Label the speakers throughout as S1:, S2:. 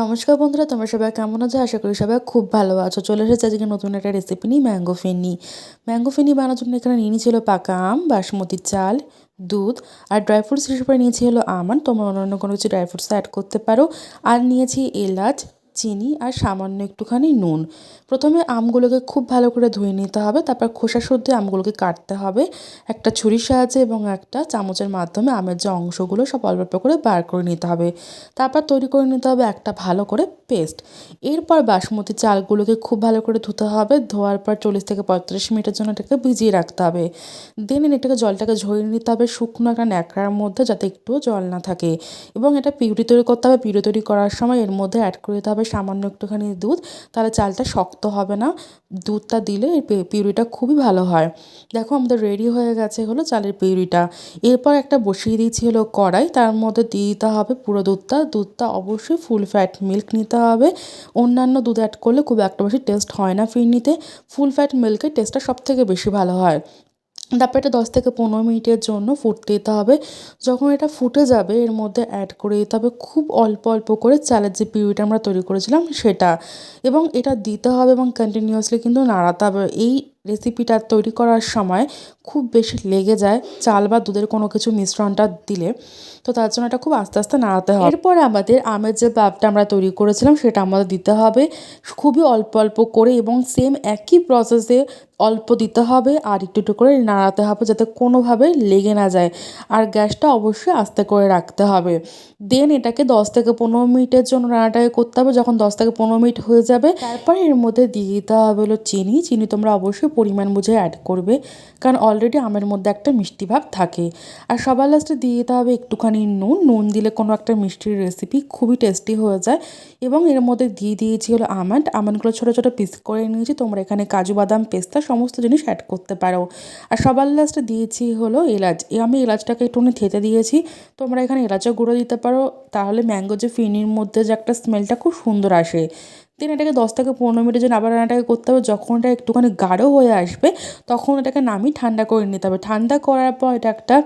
S1: নমস্কার বন্ধুরা, তোমরা সবাই কেমন আছো? আশা করি সবাই খুব ভালো আছো। চলে এসেছে আজকে নতুন একটা রেসিপি নিয়ে, ম্যাঙ্গো ফিরনি। ম্যাঙ্গো ফিরনি বানানোর জন্য এখানে নিয়ে নিয়েছিল পাকা আম, বাসমতি চাল, দুধ আর ড্রাই ফ্রুটস হিসেবে নিয়েছি হলো আমন্ড। তোমরা অন্য কোনো কিছু ড্রাই ফ্রুটস অ্যাড করতে পারো। আর নিয়েছি এলাচ, চিনি আর সামান্য একটুখানি নুন। প্রথমে আমগুলোকে খুব ভালো করে ধুয়ে নিতে হবে, তারপর খোসা সদ্যে আমগুলোকে কাটতে হবে একটা ছুরির সাহায্যে এবং একটা চামচের মাধ্যমে আমের যে অংশগুলো সব অল্প অল্প করে বার করে নিতে হবে। তারপর তৈরি করে নিতে হবে একটা ভালো করে পেস্ট। এরপর বাসমতি চালগুলোকে খুব ভালো করে ধুতে হবে। ধোয়ার পর 40 থেকে 45 মিনিটের জন্য এটাকে ভিজিয়ে রাখতে হবে। দেন এটাকে জলটাকে ঝরিয়ে নিতে হবে শুকনো একটা ন্যাকড়ার মধ্যে, যাতে একটুও জল না থাকে। এবং এটা পিউরি তৈরি করতে হবে। পিউরি তৈরি করার সময় এর মধ্যে অ্যাড করে দিতে হবে সামান্য একটুখানি দুধ, তাহলে চালটা শক্ত হবে না। দুধটা দিলে এই পিউরিটা খুবই ভালো হয়। দেখো আমাদের রেডি হয়ে গেছে হলো চালের পিউরিটা। এরপর একটা বসিয়ে দিয়েছি হলো কড়াই, তার মধ্যে দিয়ে দিতে হবে পুরো দুধটা অবশ্যই ফুল ফ্যাট মিল্ক নিতে হবে। অন্যান্য দুধ অ্যাড করলে খুব একটা বেশি টেস্ট হয় না ফিরনিতে। ফুল ফ্যাট মিল্কের টেস্টটা সবথেকে বেশি ভালো হয়। তারপর এটা 10 থেকে 15 মিনিটের জন্য ফুটতে দিতে হবে। যখন এটা ফুটে যাবে এর মধ্যে অ্যাড করে দিতে হবে খুব অল্প অল্প করে চালের যে পিউরিটা আমরা তৈরি করেছিলাম সেটা, এবং এটা দিতে হবে এবং কন্টিনিউয়াসলি কিন্তু নাড়াতে হবে। এই রেসিপিটা তৈরি করার সময় খুব বেশি লেগে যায় চাল বা দুধের কোনো কিছু মিশ্রণটা দিলে, তো তার জন্য এটা খুব আস্তে আস্তে নাড়াতে হবে। এরপর আমাদের আমের যে পাপটা আমরা তৈরি করেছিলাম সেটা আমাদের দিতে হবে খুবই অল্প অল্প করে, এবং সেম একই প্রসেসে অল্প দিতে হবে আর একটু একটু করে নাড়াতে হবে যাতে কোনোভাবে লেগে না যায়। আর গ্যাসটা অবশ্যই আস্তে করে রাখতে হবে। দেন এটাকে 10 থেকে 15 মিনিটের জন্য রান্নাটাকে করতে হবে। যখন 10 থেকে 15 মিনিট হয়ে যাবে তারপর এর মধ্যে দিয়ে দিতে হবে হলো চিনি তোমরা অবশ্যই পরিমাণ বুঝে অ্যাড করবে, কারণ অলরেডি আমের মধ্যে একটা মিষ্টি ভাব থাকে। আর সবার লাস্টে দিয়ে দিতে হবে একটুখানি নুন দিলে কোনো একটা মিষ্টির রেসিপি খুবই টেস্টি হয়ে যায়। এবং এর মধ্যে দিয়ে দিয়েছি হলো আমন্ডগুলো ছোটো ছোটো পিস করে নিয়েছি। তোমরা এখানে কাজু বাদাম পেস্তা সমস্ত জিনিস অ্যাড করতে পারো। আর সবার লাস্টে দিয়েছি হলো এলাচ। আমি এলাচটাকে একটুখানি থেতে দিয়েছি, তোমরা এখানে এলাচও গুঁড়ো দিতে পারো, তাহলে ম্যাঙ্গো যে ফিরনির মধ্যে যে একটা স্মেলটা খুব সুন্দর আসে। দেন এটাকে 10 থেকে 15 মিনিটের জন্য আবার রান্নাটাকে করতে হবে। যখন এটা একটুখানি গাঢ় হয়ে আসবে তখন এটাকে নামিয়ে ঠান্ডা করে নিতে হবে। ঠান্ডা করার পর এটা একটা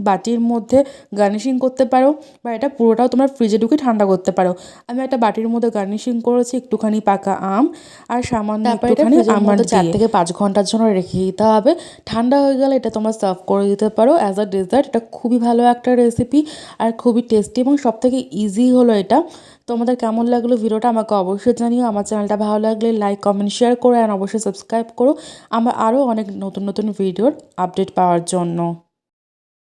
S1: বাটির মধ্যে গার্নিশিং করতে পারো, বা এটা পুরোটাও তোমরা ফ্রিজে ঢুকে ঠান্ডা করতে পারো। আমি একটা বাটির মধ্যে গার্নিশিং করেছি একটুখানি পাকা আম আর সামান্য একটুখানি আমন্ড 4 থেকে 5 ঘন্টার জন্য রেখে দিতে হবে। ঠান্ডা হয়ে গেলে এটা তোমরা সার্ভ করে দিতে পারো অ্যাজ আ ডেজার্ট। এটা খুবই ভালো একটা রেসিপি আর খুবই টেস্টি, এবং সবথেকে ইজি হলো এটা। তোমাদের কেমন লাগলো ভিডিওটা আমাকে অবশ্যই জানিও। আমার চ্যানেলটা ভালো লাগলে লাইক কমেন্ট শেয়ার করো, আর অবশ্যই সাবস্ক্রাইব করো আমার আরও অনেক নতুন নতুন ভিডিওর আপডেট পাওয়ার জন্য।